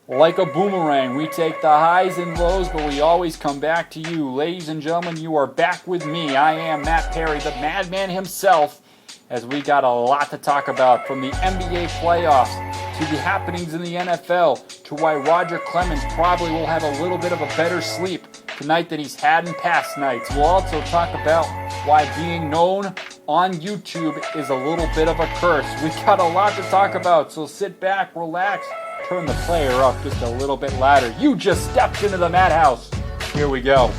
Like a boomerang, we take the highs and lows, but we always come back to you. Ladies and gentlemen, you are back with me. I am Matt Perry, the madman himself, as we got a lot to talk about, from the NBA playoffs to the happenings in the NFL to why Roger Clemens probably will have a little bit of a better sleep tonight than he's had in past nights. We'll also talk about why being known on YouTube is a little bit of a curse. We got a lot to talk about, so sit back, relax, turn the player up just a little bit louder. You just stepped into the madhouse. Here we go.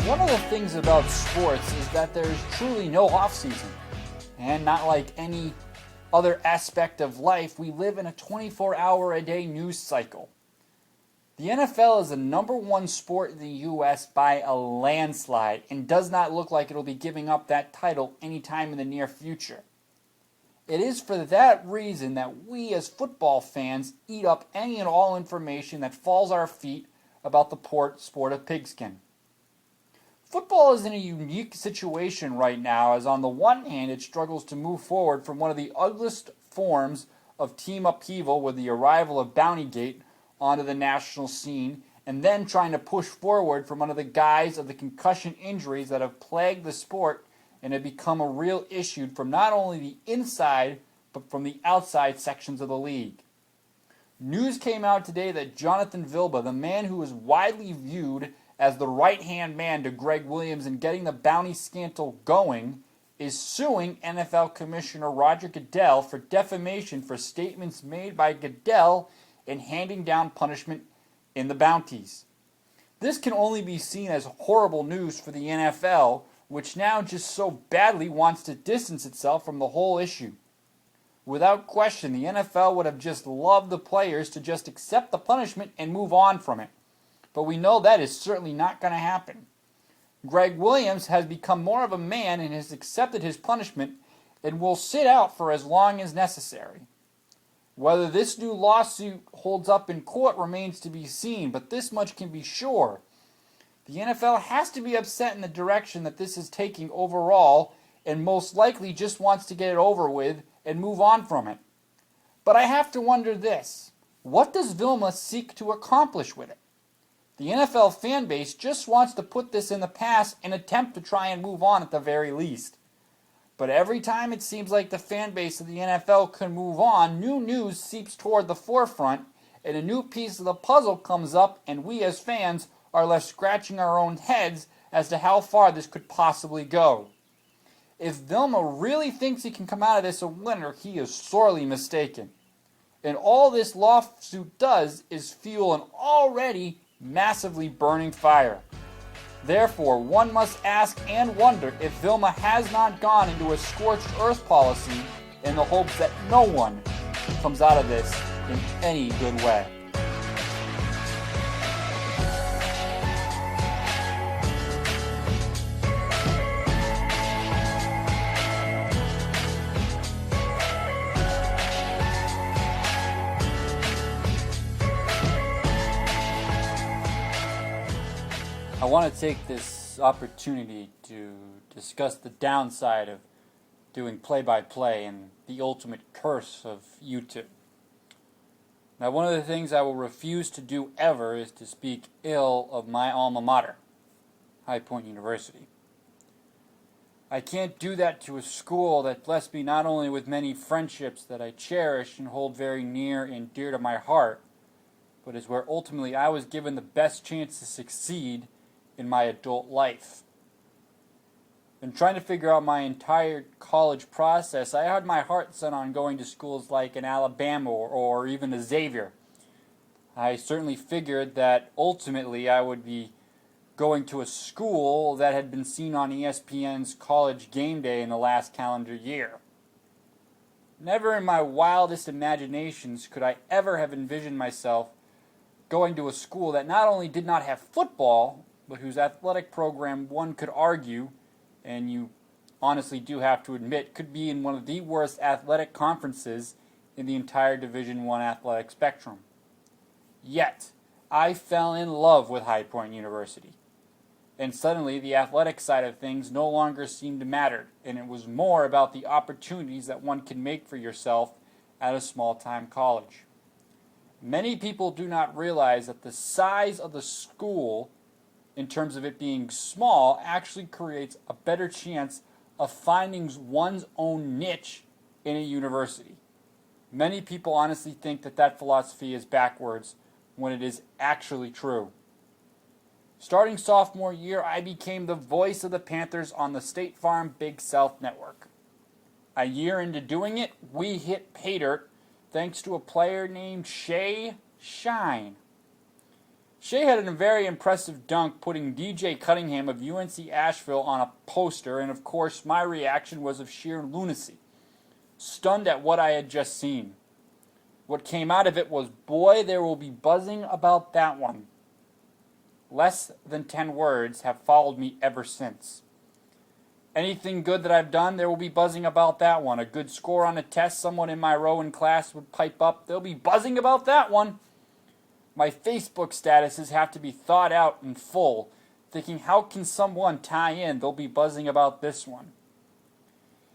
One of the things about sports is that there's truly no off-season. And not like any other aspect of life, we live in a 24-hour-a-day news cycle. The NFL is the number one sport in the U.S. by a landslide and does not look like it'll be giving up that title anytime in the near future. It is for that reason that we as football fans eat up any and all information that falls at our feet about the sport of pigskin. Football is in a unique situation right now, as on the one hand it struggles to move forward from one of the ugliest forms of team upheaval with the arrival of Bountygate onto the national scene, and then trying to push forward from under the guise of the concussion injuries that have plagued the sport and have become a real issue from not only the inside but from the outside sections of the league. News came out today that Jonathan Vilma, the man who is widely viewed as the right-hand man to Greg Williams in getting the bounty scandal going, is suing NFL Commissioner Roger Goodell for defamation for statements made by Goodell in handing down punishment in the bounties. This can only be seen as horrible news for the NFL, which now just so badly wants to distance itself from the whole issue. Without question, the NFL would have just loved the players to just accept the punishment and move on from it. But we know that is certainly not going to happen. Greg Williams has become more of a man and has accepted his punishment and will sit out for as long as necessary. Whether this new lawsuit holds up in court remains to be seen, but this much can be sure. The NFL has to be upset in the direction that this is taking overall, and most likely just wants to get it over with and move on from it. But I have to wonder this: what does Vilma seek to accomplish with it? The NFL fan base just wants to put this in the past and attempt to try and move on at the very least. But every time it seems like the fan base of the NFL can move on, new news seeps toward the forefront and a new piece of the puzzle comes up, and we as fans are left scratching our own heads as to how far this could possibly go. If Vilma really thinks he can come out of this a winner, he is sorely mistaken. And all this lawsuit does is fuel an already massively burning fire. Therefore, one must ask and wonder if Vilma has not gone into a scorched earth policy in the hopes that no one comes out of this in any good way. I want to take this opportunity to discuss the downside of doing play-by-play and the ultimate curse of YouTube. Now, one of the things I will refuse to do ever is to speak ill of my alma mater, High Point University. I can't do that to a school that blessed me not only with many friendships that I cherish and hold very near and dear to my heart, but is where ultimately I was given the best chance to succeed in my adult life. In trying to figure out my entire college process, I had my heart set on going to schools like an Alabama or even a Xavier. I certainly figured that ultimately I would be going to a school that had been seen on ESPN's College Game Day in the last calendar year. Never in my wildest imaginations could I ever have envisioned myself going to a school that not only did not have football, but whose athletic program one could argue, and you honestly do have to admit, could be in one of the worst athletic conferences in the entire Division I athletic spectrum. Yet, I fell in love with High Point University. And suddenly, the athletic side of things no longer seemed to matter, and it was more about the opportunities that one can make for yourself at a small-time college. Many people do not realize that the size of the school, in terms of it being small, actually creates a better chance of finding one's own niche in a university. Many people honestly think that that philosophy is backwards when it is actually true. Starting sophomore year, I became the voice of the Panthers on the State Farm Big South Network. A year into doing it, we hit pay dirt thanks to a player named Shay Shine. Shay had a very impressive dunk putting DJ Cunningham of UNC Asheville on a poster, and of course my reaction was of sheer lunacy, stunned at what I had just seen. What came out of it was, boy, there will be buzzing about that one. Less than 10 words have followed me ever since. Anything good that I've done, there will be buzzing about that one. A good score on a test, someone in my row in class would pipe up, they'll be buzzing about that one. My Facebook statuses have to be thought out in full, thinking how can someone tie in, they'll be buzzing about this one.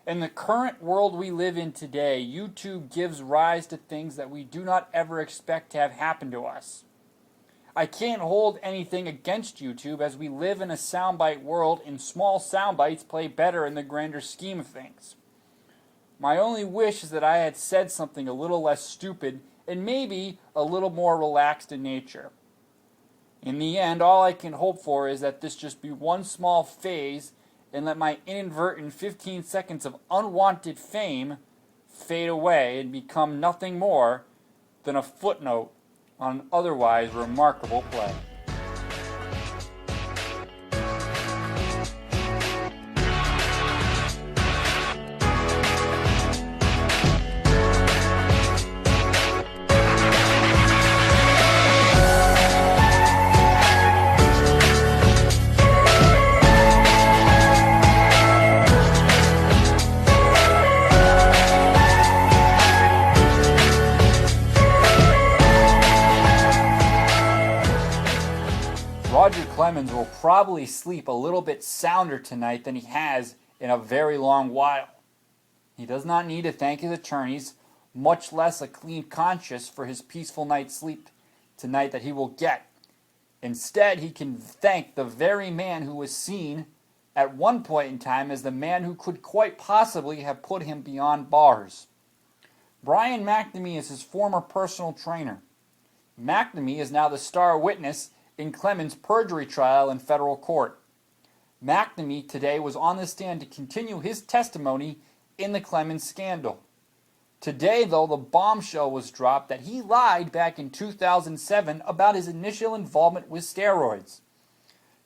In the current world we live in today, YouTube gives rise to things that we do not ever expect to have happen to us. I can't hold anything against YouTube as we live in a soundbite world and small soundbites play better in the grander scheme of things. My only wish is that I had said something a little less stupid and maybe a little more relaxed in nature. In the end, all I can hope for is that this just be one small phase and let my inadvertent 15 seconds of unwanted fame fade away and become nothing more than a footnote on an otherwise remarkable play. Roger Clemens will probably sleep a little bit sounder tonight than he has in a very long while. He does not need to thank his attorneys, much less a clean conscience for his peaceful night's sleep tonight that he will get. Instead, he can thank the very man who was seen at one point in time as the man who could quite possibly have put him beyond bars. Brian McNamee is his former personal trainer. McNamee is now the star witness in Clemens' perjury trial in federal court. McNamee today was on the stand to continue his testimony in the Clemens scandal. Today, though, the bombshell was dropped that he lied back in 2007 about his initial involvement with steroids.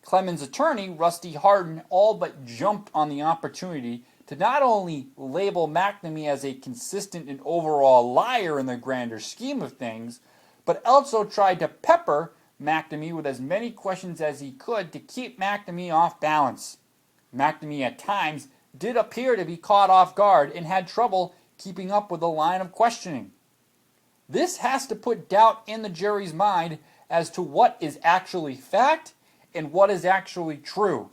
Clemens' attorney, Rusty Hardin, all but jumped on the opportunity to not only label McNamee as a consistent and overall liar in the grander scheme of things, but also tried to pepper McNamee with as many questions as he could to keep McNamee off balance. McNamee at times did appear to be caught off guard and had trouble keeping up with the line of questioning. This has to put doubt in the jury's mind as to what is actually fact and what is actually true.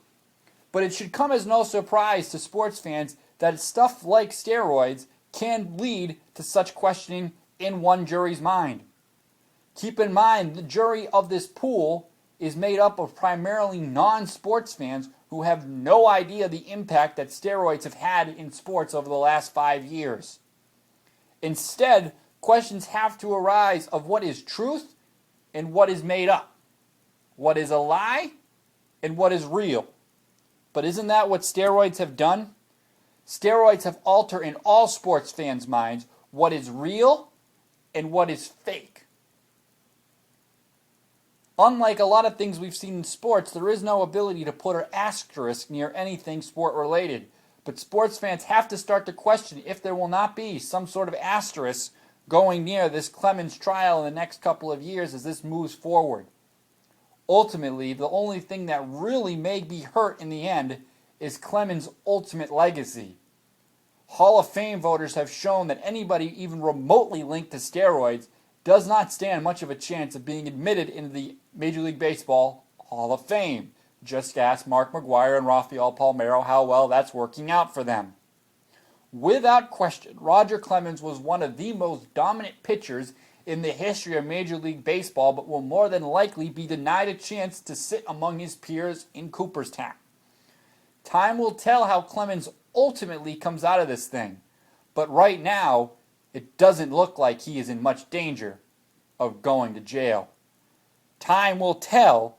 But it should come as no surprise to sports fans that stuff like steroids can lead to such questioning in one jury's mind. Keep in mind, the jury of this pool is made up of primarily non-sports fans who have no idea the impact that steroids have had in sports over the last 5 years. Instead, questions have to arise of what is truth and what is made up, what is a lie and what is real. But isn't that what steroids have done? Steroids have altered in all sports fans' minds what is real and what is fake. Unlike a lot of things we've seen in sports, there is no ability to put an asterisk near anything sport-related. But sports fans have to start to question if there will not be some sort of asterisk going near this Clemens trial in the next couple of years as this moves forward. Ultimately, the only thing that really may be hurt in the end is Clemens' ultimate legacy. Hall of Fame voters have shown that anybody even remotely linked to steroids does not stand much of a chance of being admitted into the Major League Baseball Hall of Fame. Just ask Mark McGwire and Rafael Palmeiro how well that's working out for them. Without question, Roger Clemens was one of the most dominant pitchers in the history of Major League Baseball, but will more than likely be denied a chance to sit among his peers in Cooperstown. Time will tell how Clemens ultimately comes out of this thing, but right now, it doesn't look like he is in much danger of going to jail. Time will tell,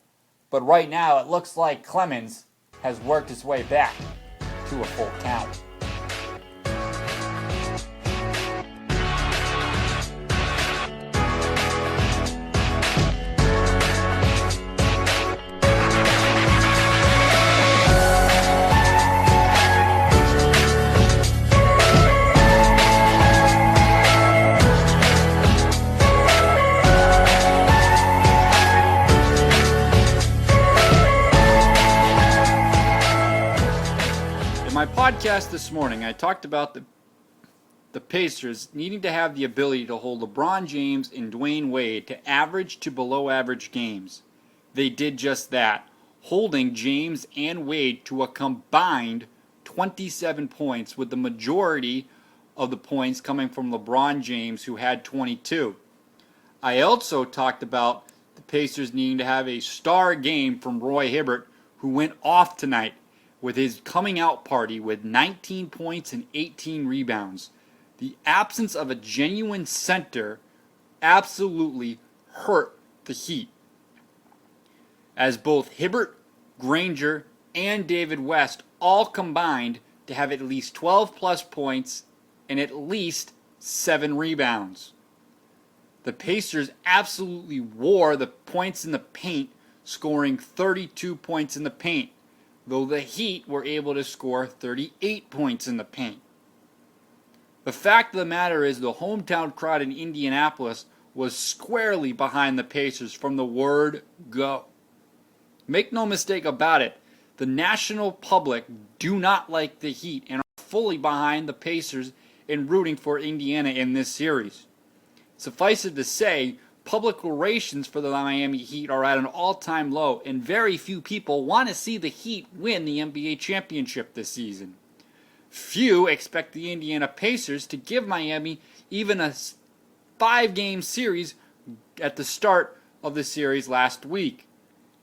but right now it looks like Clemens has worked his way back to a full count. In my podcast this morning, I talked about the Pacers needing to have the ability to hold LeBron James and Dwayne Wade to average to below average games. They did just that, holding James and Wade to a combined 27 points, with the majority of the points coming from LeBron James, who had 22. I also talked about the Pacers needing to have a star game from Roy Hibbert, who went off tonight with his coming out party with 19 points and 18 rebounds. The absence of a genuine center absolutely hurt the Heat, as both Hibbert, Granger, and David West all combined to have at least 12 plus points and at least 7 rebounds. The Pacers absolutely wore the points in the paint, scoring 32 points in the paint, though the Heat were able to score 38 points in the paint. The fact of the matter is the hometown crowd in Indianapolis was squarely behind the Pacers from the word go. Make no mistake about it, the national public do not like the Heat and are fully behind the Pacers in rooting for Indiana in this series. Suffice it to say, public relations for the Miami Heat are at an all-time low, and very few people want to see the Heat win the NBA championship this season. Few expect the Indiana Pacers to give Miami even a 5-game series at the start of the series last week.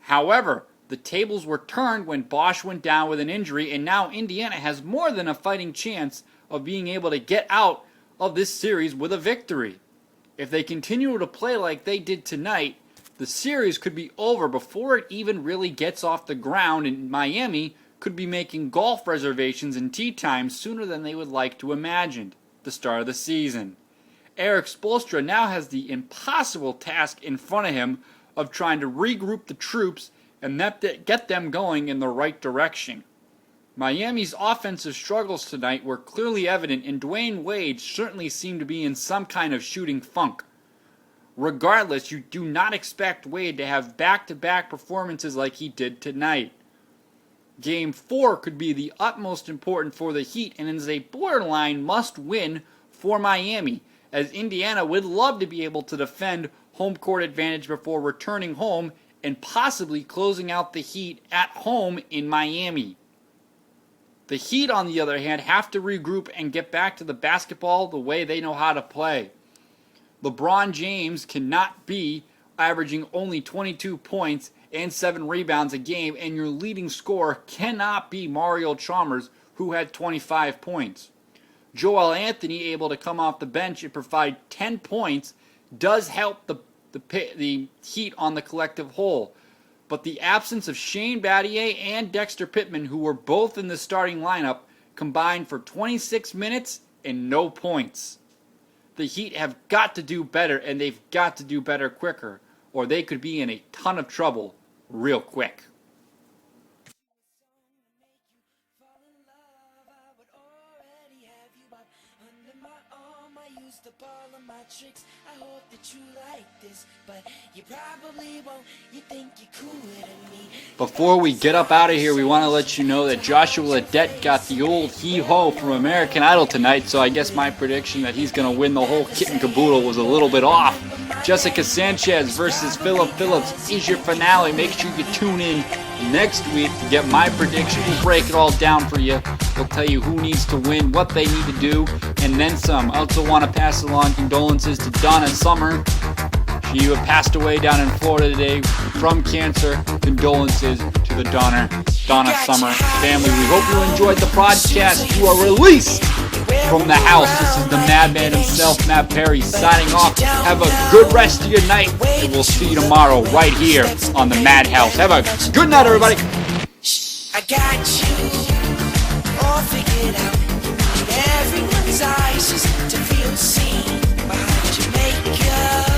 However, the tables were turned when Bosh went down with an injury, and now Indiana has more than a fighting chance of being able to get out of this series with a victory. If they continue to play like they did tonight, the series could be over before it even really gets off the ground, and Miami could be making golf reservations and tee times sooner than they would like to imagine at the start of the season. Erik Spoelstra now has the impossible task in front of him of trying to regroup the troops and get them going in the right direction. Miami's offensive struggles tonight were clearly evident, and Dwayne Wade certainly seemed to be in some kind of shooting funk. Regardless, you do not expect Wade to have back-to-back performances like he did tonight. Game 4 could be the utmost important for the Heat and is a borderline must-win for Miami, as Indiana would love to be able to defend home court advantage before returning home and possibly closing out the Heat at home in Miami. The Heat, on the other hand, have to regroup and get back to the basketball the way they know how to play. LeBron James cannot be averaging only 22 points and 7 rebounds a game, and your leading scorer cannot be Mario Chalmers, who had 25 points. Joel Anthony, able to come off the bench and provide 10 points, does help the Heat on the collective whole. But the absence of Shane Battier and Dexter Pittman, who were both in the starting lineup, combined for 26 minutes and no points. The Heat have got to do better, and they've got to do better quicker, or they could be in a ton of trouble real quick. used up all of my tricks. I hope that you like this, but you probably won't. You think you're cooler than me. Before we get up out of here, we want to let you know that Joshua Ledet got the old hee-ho from American Idol tonight, so I guess my prediction that he's going to win the whole kit and caboodle was a little bit off. Jessica Sanchez versus Philip Phillips is your finale. Make sure you tune in next week to get my prediction. We'll break it all down for you. We'll tell you who needs to win, what they need to do, and then some. I also want to pass along condolences to Donna Summer. She passed away down in Florida today from cancer. Condolences to the Donna Summer family. We hope you enjoyed the podcast. You are released from the house. This is the madman himself, Matt Perry, signing off. Have a good rest of your night, and we'll see you tomorrow right here on the Madhouse. Have a good night, everybody. I got you all figured out. You need everyone's eyes just to feel seen. Behind your makeup,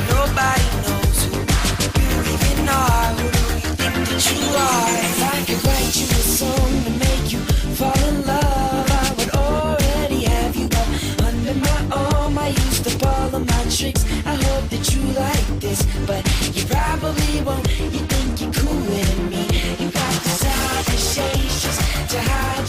nobody knows who you even are. Who do you think that you are? If I could write you a song to make you fall in love, I would already have you up under my arm. I used up all of my tricks. I hope that you like this, but you probably won't. You think you're cooler than me. You got desire, shades just to hide.